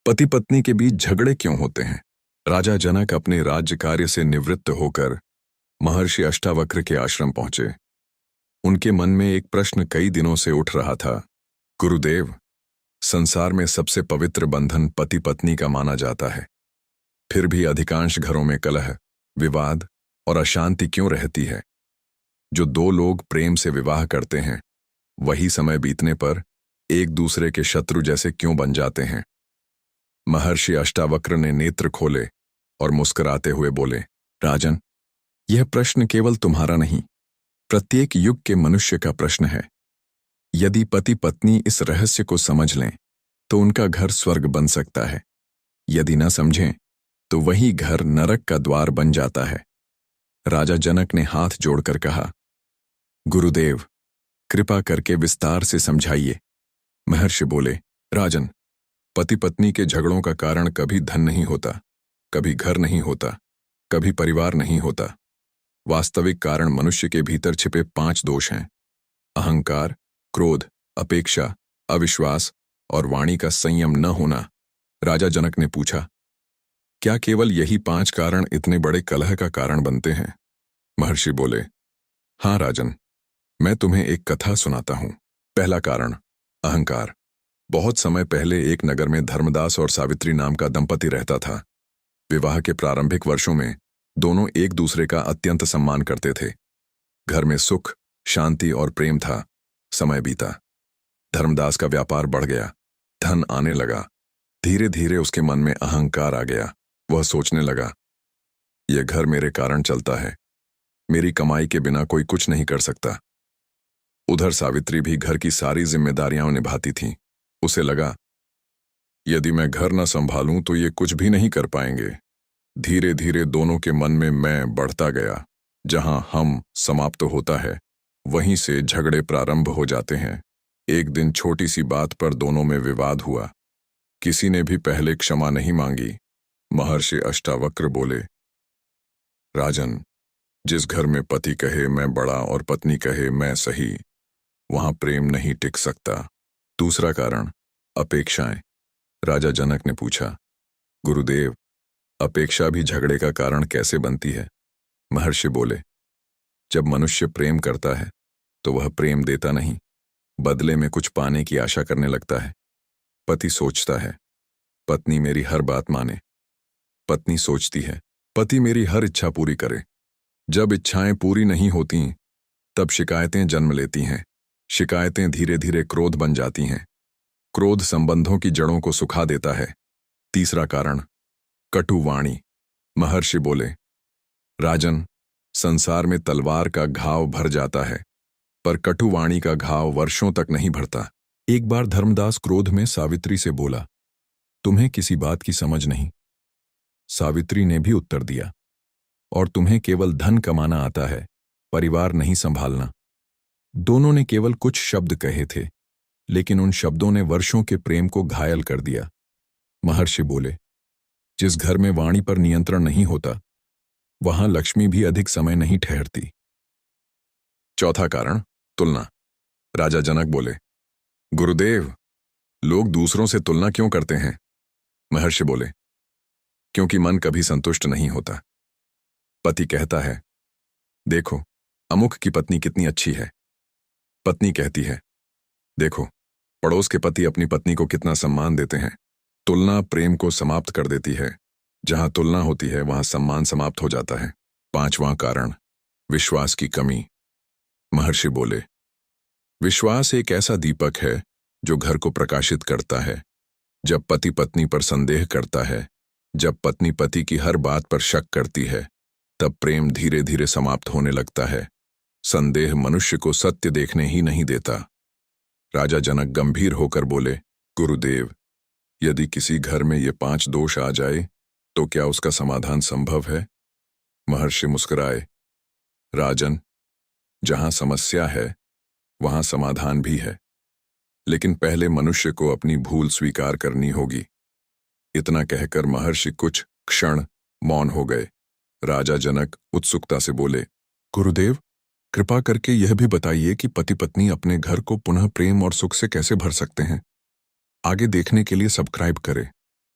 पति पत्नी के बीच झगड़े क्यों होते हैं? राजा जनक अपने राज्य कार्य से निवृत्त होकर महर्षि अष्टावक्र के आश्रम पहुंचे। उनके मन में एक प्रश्न कई दिनों से उठ रहा था। गुरुदेव, संसार में सबसे पवित्र बंधन पति पत्नी का माना जाता है, फिर भी अधिकांश घरों में कलह, विवाद और अशांति क्यों रहती है? जो दो लोग प्रेम से विवाह करते हैं, वही समय बीतने पर एक दूसरे के शत्रु जैसे क्यों बन जाते हैं? महर्षि अष्टावक्र ने नेत्र खोले और मुस्कुराते हुए बोले, राजन, यह प्रश्न केवल तुम्हारा नहीं, प्रत्येक युग के मनुष्य का प्रश्न है। यदि पति पत्नी इस रहस्य को समझ लें तो उनका घर स्वर्ग बन सकता है, यदि न समझें तो वही घर नरक का द्वार बन जाता है। राजा जनक ने हाथ जोड़कर कहा, गुरुदेव, कृपा करके विस्तार से समझाइए। महर्षि बोले, राजन, पति पत्नी के झगड़ों का कारण कभी धन नहीं होता, कभी घर नहीं होता, कभी परिवार नहीं होता। वास्तविक कारण मनुष्य के भीतर छिपे 5 दोष हैं: अहंकार, क्रोध, अपेक्षा, अविश्वास और वाणी का संयम न होना। राजा जनक ने पूछा, क्या केवल यही 5 कारण इतने बड़े कलह का कारण बनते हैं? महर्षि बोले, हाँ राजन, मैं तुम्हें एक कथा सुनाता हूं। पहला कारण, अहंकार। बहुत समय पहले एक नगर में धर्मदास और सावित्री नाम का दंपति रहता था। विवाह के प्रारंभिक वर्षों में दोनों एक दूसरे का अत्यंत सम्मान करते थे। घर में सुख, शांति और प्रेम था। समय बीता, धर्मदास का व्यापार बढ़ गया, धन आने लगा। धीरे धीरे उसके मन में अहंकार आ गया। वह सोचने लगा, यह घर मेरे कारण चलता है, मेरी कमाई के बिना कोई कुछ नहीं कर सकता। उधर सावित्री भी घर की सारी जिम्मेदारियां निभाती थीं। उसे लगा, यदि मैं घर न संभालूं तो ये कुछ भी नहीं कर पाएंगे। धीरे धीरे दोनों के मन में मैं बढ़ता गया। जहां हम समाप्त होता है, वहीं से झगड़े प्रारंभ हो जाते हैं। एक दिन छोटी सी बात पर दोनों में विवाद हुआ। किसी ने भी पहले क्षमा नहीं मांगी। महर्षि अष्टावक्र बोले, राजन, जिस घर में पति कहे मैं बड़ा और पत्नी कहे मैं सही, वहां प्रेम नहीं टिक सकता। दूसरा कारण, अपेक्षाएं। राजा जनक ने पूछा, गुरुदेव, अपेक्षा भी झगड़े का कारण कैसे बनती है? महर्षि बोले, जब मनुष्य प्रेम करता है तो वह प्रेम देता नहीं, बदले में कुछ पाने की आशा करने लगता है। पति सोचता है, पत्नी मेरी हर बात माने। पत्नी सोचती है, पति मेरी हर इच्छा पूरी करे। जब इच्छाएं पूरी नहीं होती, तब शिकायतें जन्म लेती हैं। शिकायतें धीरे धीरे क्रोध बन जाती हैं। क्रोध संबंधों की जड़ों को सुखा देता है। तीसरा कारण, कटु वाणी। महर्षि बोले, राजन, संसार में तलवार का घाव भर जाता है, पर कटु वाणी का घाव वर्षों तक नहीं भरता। एक बार धर्मदास क्रोध में सावित्री से बोला, तुम्हें किसी बात की समझ नहीं। सावित्री ने भी उत्तर दिया, और तुम्हें केवल धन कमाना आता है, परिवार नहीं संभालना। दोनों ने केवल कुछ शब्द कहे थे, लेकिन उन शब्दों ने वर्षों के प्रेम को घायल कर दिया। महर्षि बोले, जिस घर में वाणी पर नियंत्रण नहीं होता, वहां लक्ष्मी भी अधिक समय नहीं ठहरती। चौथा कारण, तुलना। राजा जनक बोले, गुरुदेव, लोग दूसरों से तुलना क्यों करते हैं? महर्षि बोले, क्योंकि मन कभी संतुष्ट नहीं होता। पति कहता है, देखो, अमुक की पत्नी कितनी अच्छी है। पत्नी कहती है, देखो, पड़ोस के पति अपनी पत्नी को कितना सम्मान देते हैं। तुलना प्रेम को समाप्त कर देती है। जहां तुलना होती है, वहां सम्मान समाप्त हो जाता है। 5वां कारण, विश्वास की कमी। महर्षि बोले, विश्वास एक ऐसा दीपक है जो घर को प्रकाशित करता है। जब पति पत्नी पर संदेह करता है, जब पत्नी पति की हर बात पर शक करती है, तब प्रेम धीरे धीरे समाप्त होने लगता है। संदेह मनुष्य को सत्य देखने ही नहीं देता। राजा जनक गंभीर होकर बोले, गुरुदेव, यदि किसी घर में ये 5 दोष आ जाए तो क्या उसका समाधान संभव है? महर्षि मुस्कुराए, राजन, जहां समस्या है वहां समाधान भी है, लेकिन पहले मनुष्य को अपनी भूल स्वीकार करनी होगी। इतना कहकर महर्षि कुछ क्षण मौन हो गए। राजा जनक उत्सुकता से बोले, गुरुदेव, कृपा करके यह भी बताइए कि पति पत्नी अपने घर को पुनः प्रेम और सुख से कैसे भर सकते हैं। आगे देखने के लिए सब्सक्राइब करें।